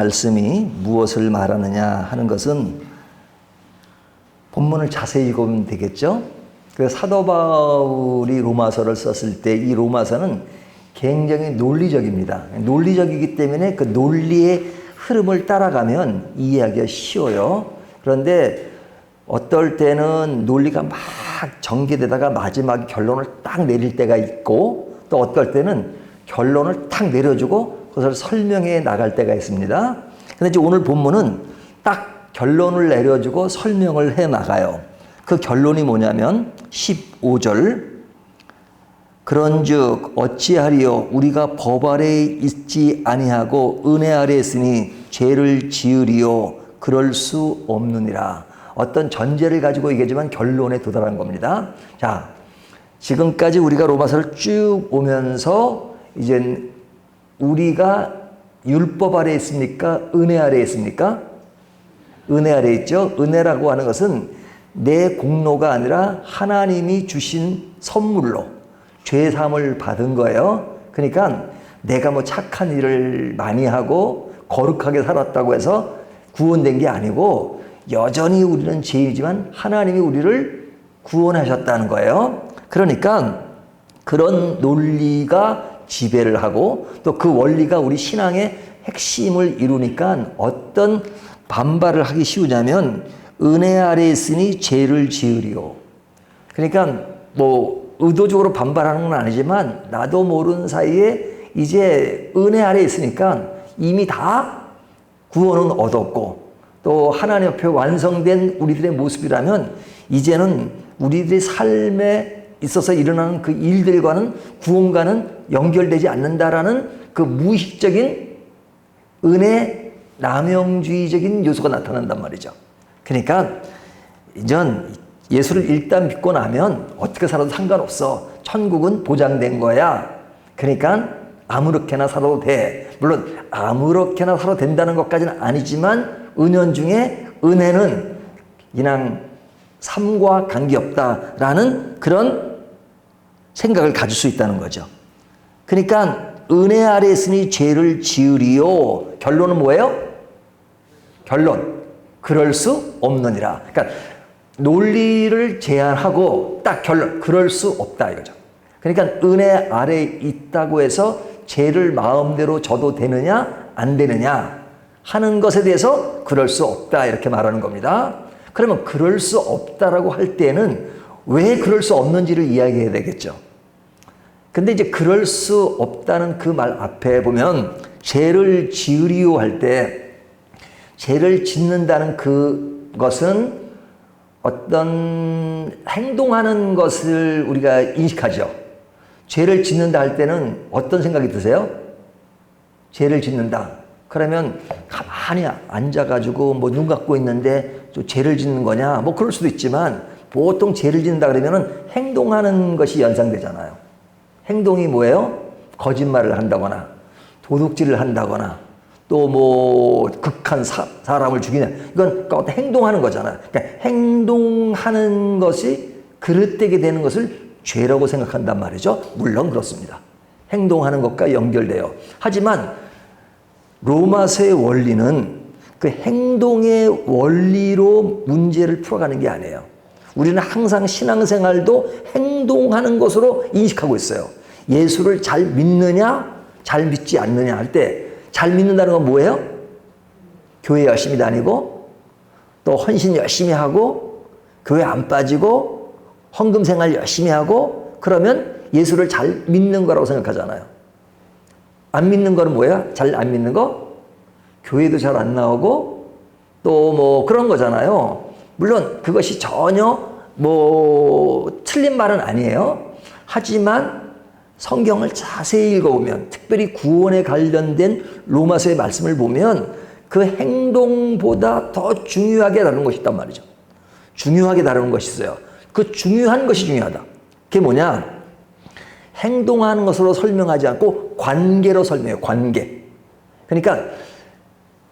말씀이 무엇을 말하느냐 하는 것은 본문을 자세히 읽으면 되겠죠. 그 사도 바울이 로마서를 썼을 때 이 로마서는 굉장히 논리적입니다. 논리적이기 때문에 그 논리의 흐름을 따라가면 이해하기가 쉬워요. 그런데 어떨 때는 논리가 막 전개되다가 마지막에 결론을 딱 내릴 때가 있고, 또 어떨 때는 결론을 딱 내려주고 그것을 설명해 나갈 때가 있습니다. 근데 이제 오늘 본문은 딱 결론을 내려주고 설명을 해 나가요. 그 결론이 뭐냐면 15절, 그런즉 어찌하리요 우리가 법 아래에 있지 아니하고 은혜 아래에 있으니 죄를 지으리요 그럴 수 없느니라. 어떤 전제를 가지고 얘기하지만 결론에 도달한 겁니다. 자, 지금까지 우리가 로마서를 쭉 오면서 이제 우리가 율법 아래에 있습니까? 은혜 아래에 있습니까? 은혜 아래에 있죠. 은혜라고 하는 것은 내 공로가 아니라 하나님이 주신 선물로 죄사함을 받은 거예요. 그러니까 내가 뭐 착한 일을 많이 하고 거룩하게 살았다고 해서 구원된 게 아니고 여전히 우리는 죄이지만 하나님이 우리를 구원하셨다는 거예요. 그러니까 그런 논리가 지배를 하고 또 그 원리가 우리 신앙의 핵심을 이루니까 어떤 반발을 하기 쉬우냐면 은혜 아래에 있으니 죄를 지으리요. 그러니까 뭐 의도적으로 반발하는 건 아니지만 나도 모르는 사이에 이제 은혜 아래에 있으니까 이미 다 구원은 얻었고 또 하나님 앞에 완성된 우리들의 모습이라면 이제는 우리들의 삶에 있어서 일어나는 그 일들과는 구원과는 연결되지 않는다라는 그 무의식적인 은혜 남용주의적인 요소가 나타난단 말이죠. 그러니까 이전 예수를 일단 믿고 나면 어떻게 살아도 상관없어. 천국은 보장된 거야. 그러니까 아무렇게나 살아도 돼. 물론 아무렇게나 살아도 된다는 것까지는 아니지만 은연중에 은혜는 그냥 삶과 관계없다라는 그런 생각을 가질 수 있다는 거죠. 그러니까 은혜 아래 있으니 죄를 지으리요. 결론은 뭐예요? 결론. 그럴 수 없느니라. 그러니까 논리를 제한하고 딱 결론. 그럴 수 없다 이거죠. 그러니까 은혜 아래에 있다고 해서 죄를 마음대로 져도 되느냐 안 되느냐 하는 것에 대해서 그럴 수 없다 이렇게 말하는 겁니다. 그러면 그럴 수 없다라고 할 때는 왜 그럴 수 없는지를 이야기해야 되겠죠. 근데 이제 그럴 수 없다는 그 말 앞에 보면 죄를 지으리요 할 때 죄를 짓는다는 그것은 어떤 행동하는 것을 우리가 인식하죠. 죄를 짓는다 할 때는 어떤 생각이 드세요? 죄를 짓는다. 그러면 가만히 앉아가지고 뭐 눈 감고 있는데 또 죄를 짓는 거냐? 뭐 그럴 수도 있지만 보통 죄를 짓는다 그러면은 행동하는 것이 연상되잖아요. 행동이 뭐예요? 거짓말을 한다거나 도둑질을 한다거나 또 뭐 극한 사람을 죽이냐. 이건 어떤 행동하는 거잖아요. 그러니까 행동하는 것이 그릇되게 되는 것을 죄라고 생각한단 말이죠. 물론 그렇습니다. 행동하는 것과 연결돼요. 하지만 로마서의 원리는 그 행동의 원리로 문제를 풀어가는 게 아니에요. 우리는 항상 신앙생활도 행동하는 것으로 인식하고 있어요. 예수를 잘 믿느냐, 잘 믿지 않느냐 할 때 잘 믿는다는 건 뭐예요? 교회 열심히 다니고 또 헌신 열심히 하고 교회 안 빠지고 헌금 생활 열심히 하고 그러면 예수를 잘 믿는 거라고 생각하잖아요. 안 믿는 거는 뭐예요? 잘 안 믿는 거? 교회도 잘 안 나오고 또 뭐 그런 거잖아요. 물론 그것이 전혀 뭐 틀린 말은 아니에요. 하지만 성경을 자세히 읽어보면 특별히 구원에 관련된 로마서의 말씀을 보면 그 행동보다 더 중요하게 다루는 것이 있단 말이죠. 중요하게 다루는 것이 있어요. 그 중요한 것이 중요하다. 그게 뭐냐? 행동하는 것으로 설명하지 않고 관계로 설명해요. 관계. 그러니까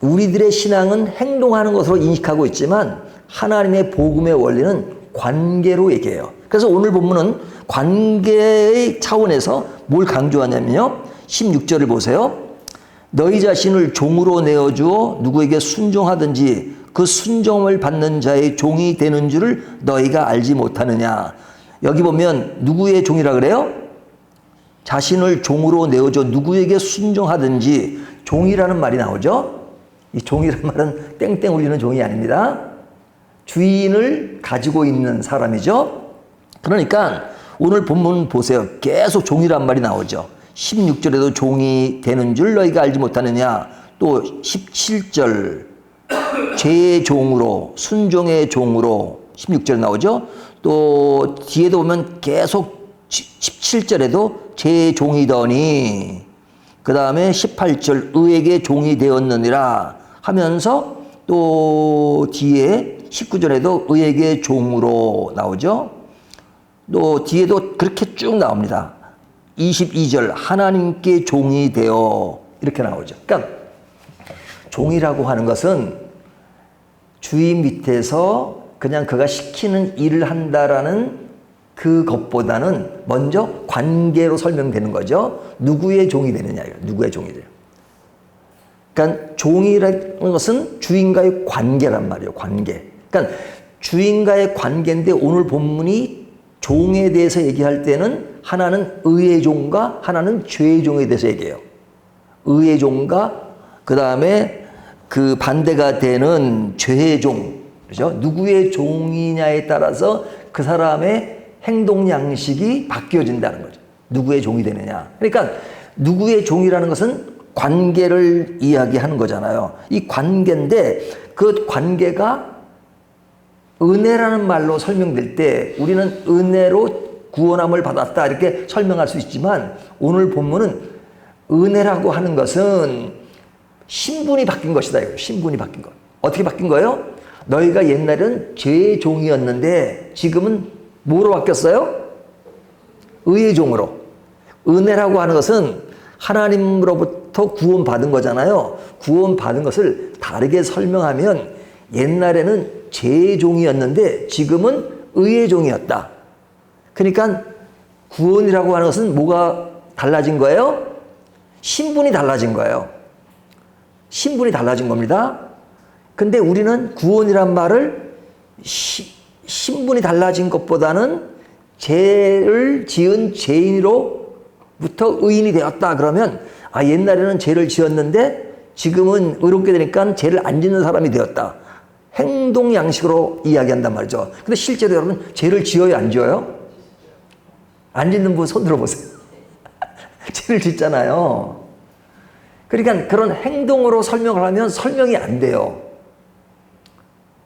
우리들의 신앙은 행동하는 것으로 인식하고 있지만 하나님의 복음의 원리는 관계로 얘기해요. 그래서 오늘 본문은 관계의 차원에서 뭘 강조하냐면요. 16절을 보세요. 너희 자신을 종으로 내어주어 누구에게 순종하든지 그 순종을 받는 자의 종이 되는 줄을 너희가 알지 못하느냐. 여기 보면 누구의 종이라 그래요? 자신을 종으로 내어줘 누구에게 순종하든지. 종이라는 말이 나오죠. 이 종이라는 말은 땡땡 울리는 종이 아닙니다. 주인을 가지고 있는 사람이죠. 그러니까 오늘 본문 보세요. 계속 종이란 말이 나오죠. 16절에도 종이 되는 줄 너희가 알지 못하느냐. 또 17절 죄의 종으로 순종의 종으로 16절 나오죠. 또 뒤에도 보면 계속 17절에도 죄의 종이더니 그 다음에 18절 의에게 종이 되었느니라 하면서 또 뒤에 19절에도 의에게 종으로 나오죠. 또 뒤에도 그렇게 쭉 나옵니다. 22절 하나님께 종이 되어 이렇게 나오죠. 그러니까 종이라고 하는 것은 주인 밑에서 그냥 그가 시키는 일을 한다라는 그것보다는 먼저 관계로 설명되는 거죠. 누구의 종이 되느냐, 누구의 종이 돼요. 그러니까 종이라는 것은 주인과의 관계란 말이에요. 관계. 그러니까 주인과의 관계인데 오늘 본문이 종에 대해서 얘기할 때는 하나는 의의 종과 하나는 죄의 종에 대해서 얘기해요. 의의 종과 그 다음에 그 반대가 되는 죄의 종, 그렇죠? 누구의 종이냐에 따라서 그 사람의 행동 양식이 바뀌어진다는 거죠. 누구의 종이 되느냐. 그러니까 누구의 종이라는 것은 관계를 이야기하는 거잖아요. 이 관계인데 그 관계가 은혜라는 말로 설명될 때 우리는 은혜로 구원함을 받았다 이렇게 설명할 수 있지만 오늘 본문은 은혜라고 하는 것은 신분이 바뀐 것이다. 신분이 바뀐 것. 어떻게 바뀐 거예요? 너희가 옛날은 죄의 종이었는데 지금은 뭐로 바뀌었어요? 의의 종으로. 은혜라고 하는 것은 하나님으로부터 구원받은 거잖아요. 구원받은 것을 다르게 설명하면 옛날에는 죄의 종이었는데 지금은 의의 종이었다. 그러니까 구원이라고 하는 것은 뭐가 달라진 거예요? 신분이 달라진 거예요. 신분이 달라진 겁니다. 근데 우리는 구원이란 말을 신분이 달라진 것보다는 죄를 지은 죄인으로부터 의인이 되었다 그러면 옛날에는 죄를 지었는데 지금은 의롭게 되니까 죄를 안 짓는 사람이 되었다. 행동 양식으로 이야기한단 말이죠. 근데 실제로 여러분 죄를 지어요, 안 지어요? 안 짓는 분 손 들어보세요. 죄를 짓잖아요. 그러니까 그런 행동으로 설명을 하면 설명이 안 돼요.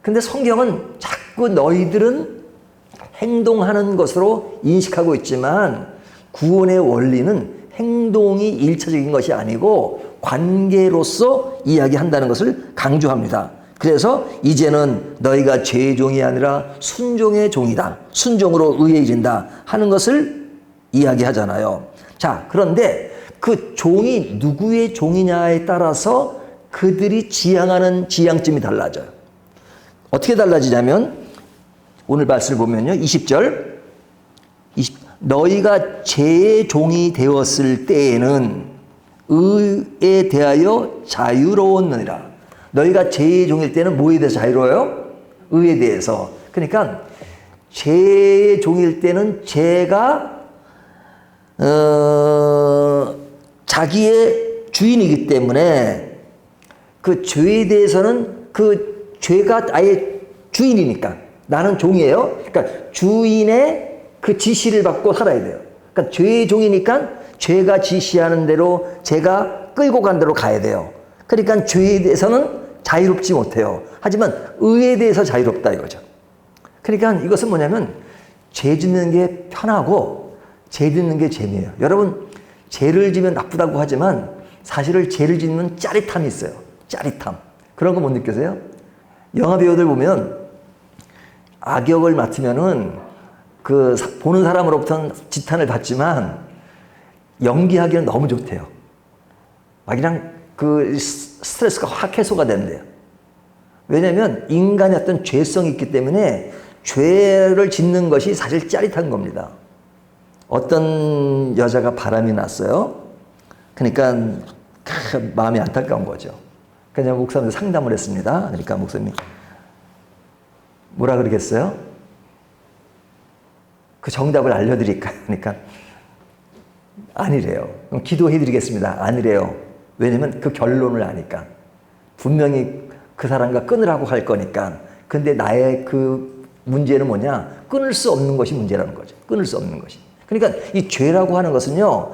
근데 성경은 자꾸 너희들은 행동하는 것으로 인식하고 있지만 구원의 원리는 행동이 일차적인 것이 아니고 관계로서 이야기한다는 것을 강조합니다. 그래서 이제는 너희가 죄의 종이 아니라 순종의 종이다. 순종으로 의에 이른다 하는 것을 이야기하잖아요. 자, 그런데 그 종이 누구의 종이냐에 따라서 그들이 지향하는 지향점이 달라져요. 어떻게 달라지냐면 오늘 말씀을 보면요. 20절 너희가 죄의 종이 되었을 때에는 의에 대하여 자유로웠느니라. 너희가 죄의 종일 때는 뭐에 대해서 자유로워요? 의에 대해서. 그러니까 죄의 종일 때는 죄가 자기의 주인이기 때문에 그 죄에 대해서는 그 죄가 아예 주인이니까 나는 종이에요. 그러니까 주인의 그 지시를 받고 살아야 돼요. 그러니까 죄의 종이니까 죄가 지시하는 대로 제가 끌고 간 대로 가야 돼요. 그러니까 죄에 대해서는 자유롭지 못해요. 하지만 의에 대해서 자유롭다 이거죠. 그러니까 이것은 뭐냐면 죄 짓는 게 편하고 죄 짓는 게 재미예요. 여러분 죄를 지면 나쁘다고 하지만 사실은 죄를 짓는 짜릿함이 있어요. 짜릿함. 그런 거 못 느끼세요? 영화 배우들 보면 악역을 맡으면은 그 보는 사람으로부터는 지탄을 받지만 연기하기는 너무 좋대요. 막 그냥 그 스트레스가 확 해소가 된대요. 왜냐하면 인간의 어떤 죄성이 있기 때문에 죄를 짓는 것이 사실 짜릿한 겁니다. 어떤 여자가 바람이 났어요. 그러니까 마음이 안타까운 거죠. 그냥 목사님한테 상담을 했습니다. 그러니까 목사님이 뭐라 그러겠어요? 그 정답을 알려드릴까요? 그러니까 아니래요. 그럼 기도해드리겠습니다. 아니래요. 왜냐면 그 결론을 아니까. 분명히 그 사람과 끊으라고 할 거니까. 근데 나의 그 문제는 뭐냐? 끊을 수 없는 것이 문제라는 거죠. 끊을 수 없는 것이. 그러니까 이 죄라고 하는 것은요,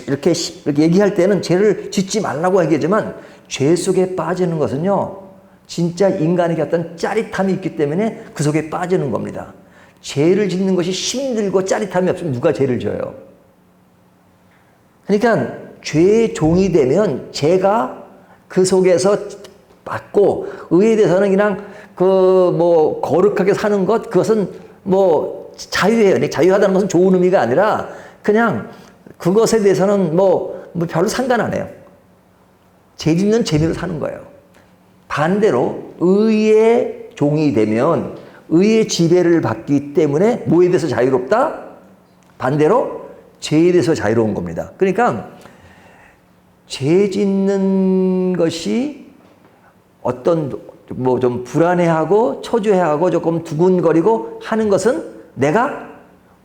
이렇게 얘기할 때는 죄를 짓지 말라고 얘기하지만 죄 속에 빠지는 것은요, 진짜 인간에게 어떤 짜릿함이 있기 때문에 그 속에 빠지는 겁니다. 죄를 짓는 것이 힘들고 짜릿함이 없으면 누가 죄를 져요? 그러니까 죄의 종이 되면 죄가 그 속에서 받고 의에 대해서는 그냥 거룩하게 사는 것, 그것은 자유예요. 자유하다는 것은 좋은 의미가 아니라 그냥 그것에 대해서는 별로 상관 안 해요. 죄 짓는 재미로 사는 거예요. 반대로 의의 종이 되면 의의 지배를 받기 때문에 뭐에 대해서 자유롭다? 반대로 죄에 대해서 자유로운 겁니다. 그러니까 죄 짓는 것이 어떤 좀 불안해하고 초조해하고 조금 두근거리고 하는 것은 내가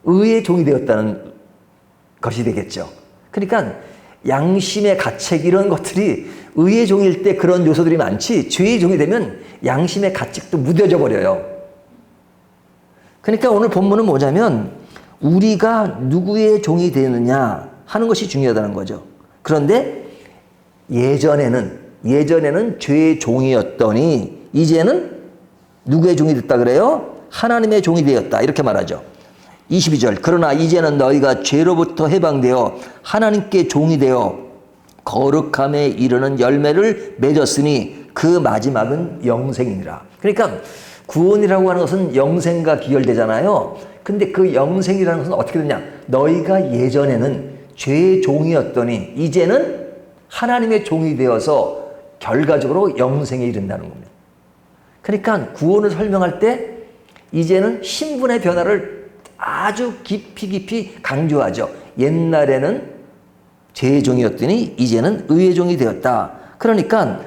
의의 종이 되었다는 것이 되겠죠. 그러니까 양심의 가책 이런 것들이 의의 종일 때 그런 요소들이 많지 죄의 종이 되면 양심의 가책도 무뎌져 버려요. 그러니까 오늘 본문은 뭐냐면 우리가 누구의 종이 되느냐 하는 것이 중요하다는 거죠. 그런데 예전에는 죄의 종이었더니 이제는 누구의 종이 됐다 그래요? 하나님의 종이 되었다 이렇게 말하죠. 22절 그러나 이제는 너희가 죄로부터 해방되어 하나님께 종이 되어 거룩함에 이르는 열매를 맺었으니 그 마지막은 영생이니라. 그러니까 구원이라고 하는 것은 영생과 기결되잖아요. 근데 그 영생이라는 것은 어떻게 되냐? 너희가 예전에는 죄의 종이었더니 이제는 하나님의 종이 되어서 결과적으로 영생에 이른다는 겁니다. 그러니까 구원을 설명할 때 이제는 신분의 변화를 아주 깊이 강조하죠. 옛날에는 죄의 종이었더니 이제는 의의 종이 되었다. 그러니까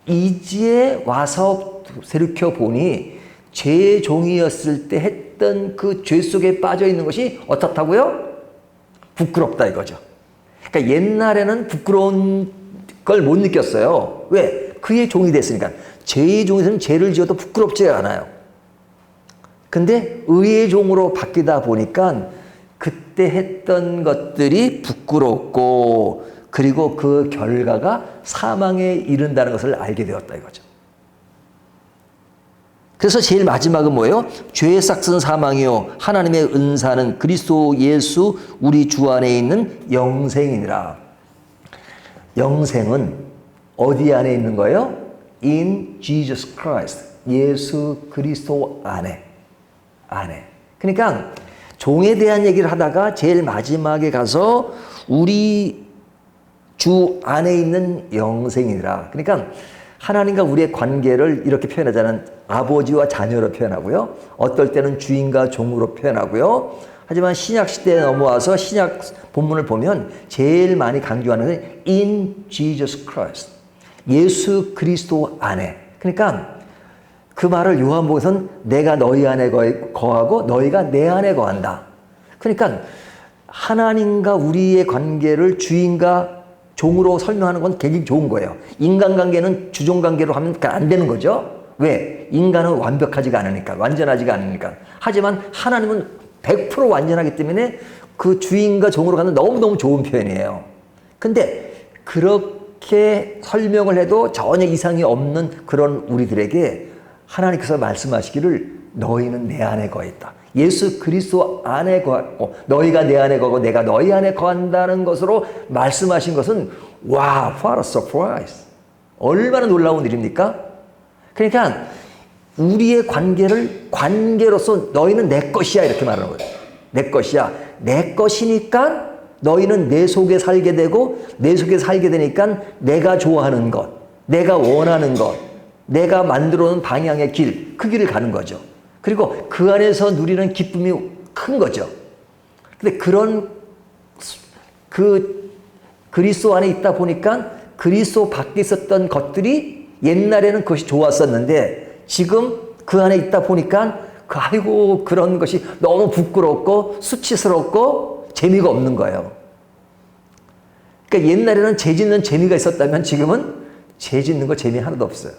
이제 와서 돌이켜보니 죄의 종이었을 때 했던 그 죄 속에 빠져 있는 것이 어떻다고요? 부끄럽다 이거죠. 그러니까 옛날에는 부끄러운 걸 못 느꼈어요. 왜? 그의 종이 됐으니까. 죄의 종에서는 죄를 지어도 부끄럽지 않아요. 근데 의의 종으로 바뀌다 보니까 그때 했던 것들이 부끄럽고 그리고 그 결과가 사망에 이른다는 것을 알게 되었다 이거죠. 그래서 제일 마지막은 뭐예요? 죄의 싹은 사망이요 하나님의 은사는 그리스도 예수 우리 주 안에 있는 영생이니라. 영생은 어디 안에 있는 거예요? In Jesus Christ. 예수 그리스도 안에. 그러니까 종에 대한 얘기를 하다가 제일 마지막에 가서 우리 주 안에 있는 영생이라. 그러니까 하나님과 우리의 관계를 이렇게 표현하자면 아버지와 자녀로 표현하고요. 어떨 때는 주인과 종으로 표현하고요. 하지만 신약 시대에 넘어와서 신약 본문을 보면 제일 많이 강조하는 것은 in Jesus Christ. 예수 그리스도 안에. 그러니까 그 말을 요한복음에서는 내가 너희 안에 거하고 너희가 내 안에 거한다. 그러니까 하나님과 우리의 관계를 주인과 종으로 설명하는 건 굉장히 좋은 거예요. 인간관계는 주종관계로 하면 안 되는 거죠. 왜? 인간은 완벽하지가 않으니까, 완전하지가 않으니까. 하지만 하나님은 100% 완전하기 때문에 그 주인과 종으로 가는 너무너무 좋은 표현이에요. 근데 그렇게 설명을 해도 전혀 이상이 없는 그런 우리들에게 하나님께서 말씀하시기를 너희는 내 안에 거했다. 예수 그리스도 안에 거하고 너희가 내 안에 거하고 내가 너희 안에 거한다는 것으로 말씀하신 것은 와, what a surprise. 얼마나 놀라운 일입니까? 그러니까 우리의 관계를 관계로서 너희는 내 것이야 이렇게 말하는 거예요. 내 것이야. 내 것이니까 너희는 내 속에 살게 되고 내 속에 살게 되니까 내가 좋아하는 것, 내가 원하는 것, 내가 만들어 놓은 방향의 길, 그 길을 가는 거죠. 그리고 그 안에서 누리는 기쁨이 큰 거죠. 근데 그런 그 그리스도 안에 있다 보니까 그리스도 밖에 있었던 것들이 옛날에는 그것이 좋았었는데 지금 그 안에 있다 보니까 아이고 그런 것이 너무 부끄럽고 수치스럽고 재미가 없는 거예요. 그러니까 옛날에는 죄 짓는 재미가 있었다면 지금은 죄 짓는 거 재미 하나도 없어요.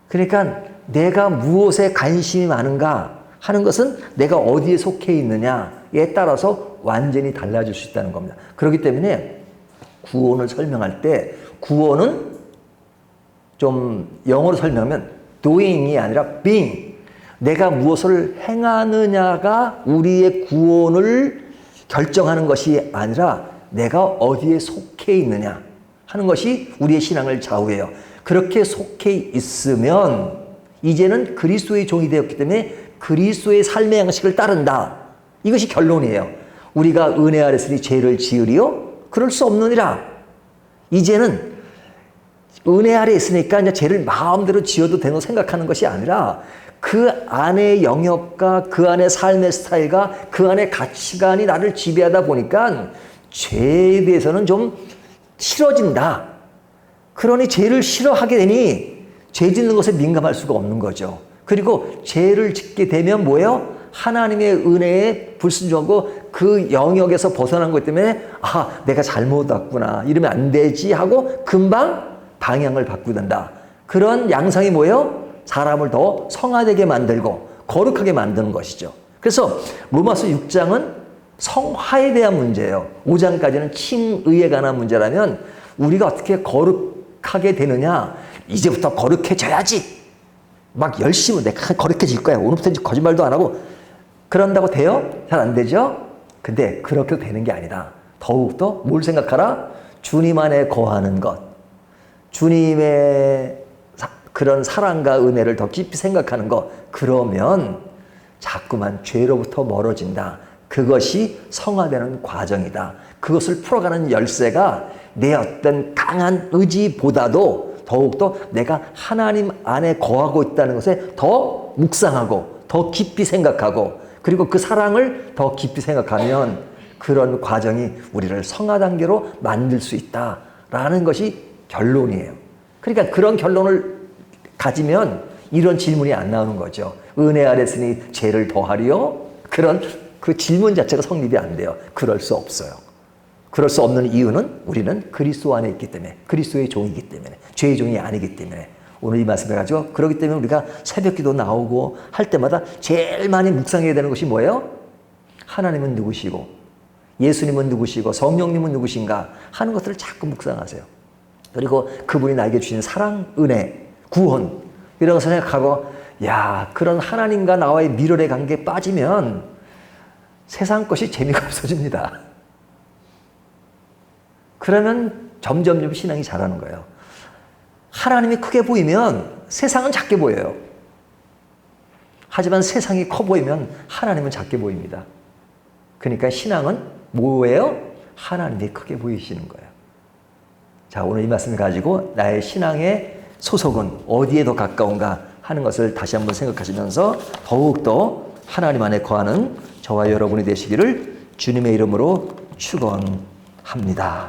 그러니까 내가 무엇에 관심이 많은가 하는 것은 내가 어디에 속해 있느냐에 따라서 완전히 달라질 수 있다는 겁니다. 그렇기 때문에 구원을 설명할 때 구원은 좀 영어로 설명하면 doing이 아니라 being. 내가 무엇을 행하느냐가 우리의 구원을 결정하는 것이 아니라 내가 어디에 속해 있느냐 하는 것이 우리의 신앙을 좌우해요. 그렇게 속해 있으면 이제는 그리스도의 종이 되었기 때문에 그리스도의 삶의 양식을 따른다. 이것이 결론이에요. 우리가 은혜 아래서니 죄를 지으리요? 그럴 수 없느니라. 이제는 은혜 아래 있으니까 이제 죄를 마음대로 지어도 되는 생각하는 것이 아니라 그 안의 영역과 그 안의 삶의 스타일과 그 안의 가치관이 나를 지배하다 보니까 죄에 대해서는 좀 싫어진다. 그러니 죄를 싫어하게 되니 죄 짓는 것에 민감할 수가 없는 거죠. 그리고 죄를 짓게 되면 뭐예요? 하나님의 은혜에 불순종하고 그 영역에서 벗어난 것 때문에 아 내가 잘못 왔구나 이러면 안 되지 하고 금방 방향을 바꾸단다. 그런 양상이 뭐예요? 사람을 더 성화되게 만들고 거룩하게 만드는 것이죠. 그래서 로마서 6장은 성화에 대한 문제예요. 5장까지는 칭의에 관한 문제라면 우리가 어떻게 거룩하게 되느냐. 이제부터 거룩해져야지. 막 열심히 내가 거룩해질 거야. 오늘부터 이제 거짓말도 안 하고 그런다고 돼요? 잘 안 되죠? 근데 그렇게 되는 게 아니다. 더욱더 뭘 생각하라? 주님 안에 거하는 것. 주님의 그런 사랑과 은혜를 더 깊이 생각하는 것. 그러면 자꾸만 죄로부터 멀어진다. 그것이 성화되는 과정이다. 그것을 풀어가는 열쇠가 내 어떤 강한 의지보다도 더욱더 내가 하나님 안에 거하고 있다는 것에 더 묵상하고 더 깊이 생각하고 그리고 그 사랑을 더 깊이 생각하면 그런 과정이 우리를 성화 단계로 만들 수 있다라는 것이 결론이에요. 그러니까 그런 결론을 가지면 이런 질문이 안 나오는 거죠. 은혜 아래서니 죄를 더하리요? 그런 그 질문 자체가 성립이 안 돼요. 그럴 수 없어요. 그럴 수 없는 이유는 우리는 그리스도 안에 있기 때문에 그리스도의 종이기 때문에 죄의 종이 아니기 때문에 오늘 이 말씀을 가지고 그렇기 때문에 우리가 새벽기도 나오고 할 때마다 제일 많이 묵상해야 되는 것이 뭐예요? 하나님은 누구시고 예수님은 누구시고 성령님은 누구신가 하는 것들을 자꾸 묵상하세요. 그리고 그분이 나에게 주신 사랑, 은혜, 구원 이런 것을 생각하고 야 그런 하나님과 나와의 밀월의 관계에 빠지면 세상 것이 재미가 없어집니다. 그러면 점점 신앙이 자라는 거예요. 하나님이 크게 보이면 세상은 작게 보여요. 하지만 세상이 커 보이면 하나님은 작게 보입니다. 그러니까 신앙은 뭐예요? 하나님이 크게 보이시는 거예요. 자, 오늘 이 말씀을 가지고 나의 신앙의 소속은 어디에 더 가까운가 하는 것을 다시 한번 생각하시면서 더욱더 하나님 안에 거하는 저와 여러분이 되시기를 주님의 이름으로 축원합니다.